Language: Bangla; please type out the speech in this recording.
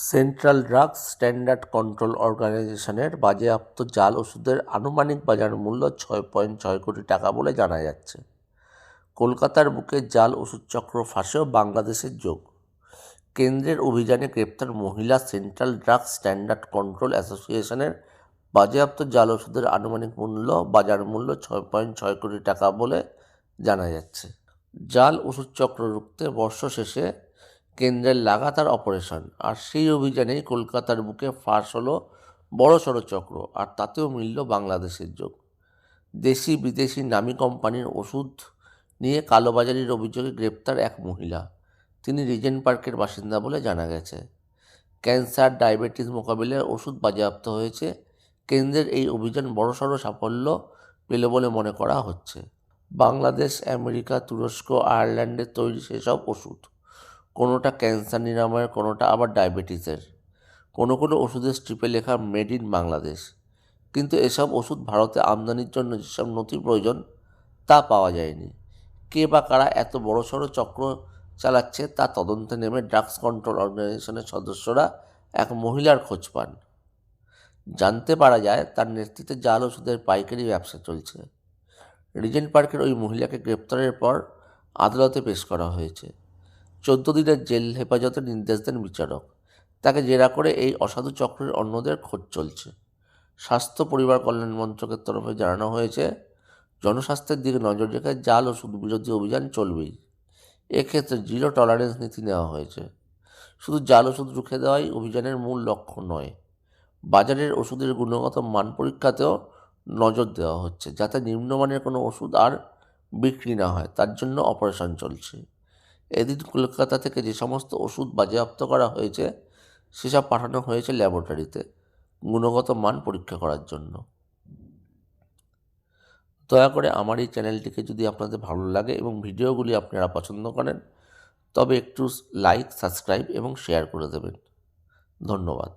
সেন্ট্রাল ড্রাগস স্ট্যান্ডার্ড কন্ট্রোল অর্গানাইজেশনের বাজেয়াপ্ত জাল ওষুধের আনুমানিক বাজার মূল্য 6.6 কোটি টাকা বলে জানা যাচ্ছে। কলকাতার বুকে জাল ওষুধ চক্র ফাঁসেও বাংলাদেশের যোগ। কেন্দ্রের অভিযানে গ্রেপ্তার মহিলা সেন্ট্রাল ড্রাগস স্ট্যান্ডার্ড কন্ট্রোল অ্যাসোসিয়েশনের বাজেয়াপ্ত জাল ওষুধের আনুমানিক বাজার মূল্য 6.6 কোটি টাকা বলে জানা যাচ্ছে। জাল ওষুধ চক্র রুখতে বর্ষ শেষে কেন্দ্রের লাগাতার অপারেশন, আর সেই অভিযানেই কলকাতার বুকে ফাঁস হলো বড়সড় চক্র, আর তাতেও মিলল বাংলাদেশের যোগ। দেশি বিদেশি নামী কোম্পানির ওষুধ নিয়ে কালোবাজারির অভিযোগে গ্রেপ্তার এক মহিলা। তিনি রিজেন্ট পার্কের বাসিন্দা বলে জানা গেছে। ক্যান্সার, ডায়াবেটিস মোকাবিলায় ওষুধ বাজেয়াপ্ত হয়েছে। কেন্দ্রের এই অভিযান বড়সড় সাফল্য পেল বলে মনে করা হচ্ছে। বাংলাদেশ, আমেরিকা, তুরস্ক, আয়ারল্যান্ডের তৈরি সেসব ওষুধ, কোনোটা ক্যান্সার নিরাময়ের, কোনোটা আবার ডায়াবেটিসের। কোনো ওষুধের স্ট্রিপে লেখা মেড ইন বাংলাদেশ। কিন্তু এসব ওষুধ ভারতে আমদানির জন্য যেসব নথি প্রয়োজন তা পাওয়া যায়নি। কে বা কারা এত বড়সড় চক্র চালাচ্ছে তা তদন্তে নেমে ড্রাগস কন্ট্রোল অর্গানাইজেশনের সদস্যরা এক মহিলার খোঁজ পান। জানতে পারা যায় তার নেতৃত্বে জাল ওষুধের পাইকারি ব্যবসা চলছে। রিজেন্ট পার্কের ওই মহিলাকে গ্রেপ্তারের পর আদালতে পেশ করা হয়েছে। 14 দিনের জেল হেফাজতের নির্দেশ দেন বিচারক। তাকে জেরা করে এই অসাধু চক্রের অন্যদের খোঁজ চলছে। স্বাস্থ্য পরিবার কল্যাণ মন্ত্রকের তরফে জানানো হয়েছে, জনস্বাস্থ্যের দিকে নজর রেখে জাল ওষুধ বিরোধী অভিযান চলবেই। এক্ষেত্রে জিরো টলারেন্স নীতি নেওয়া হয়েছে। শুধু জাল ওষুধ রুখে দেওয়াই অভিযানের মূল লক্ষ্য নয়, বাজারের ওষুধের গুণগত মান পরীক্ষাতেও নজর দেওয়া হচ্ছে, যাতে নিম্নমানের কোনো ওষুধ আর বিক্রি না হয়, তার জন্য অপারেশন চলছে। এদিন কলকাতা থেকে যে সমস্ত ওষুধ বাজেয়াপ্ত করা হয়েছে সেসব পাঠানো হয়েছে ল্যাবরেটরিতে গুণগত মান পরীক্ষা করার জন্য। দয়া করে আমার এই চ্যানেলটিকে যদি আপনাদের ভালো লাগে এবং ভিডিওগুলি আপনারা পছন্দ করেন, তবে একটু লাইক, সাবস্ক্রাইব এবং শেয়ার করে দেবেন। ধন্যবাদ।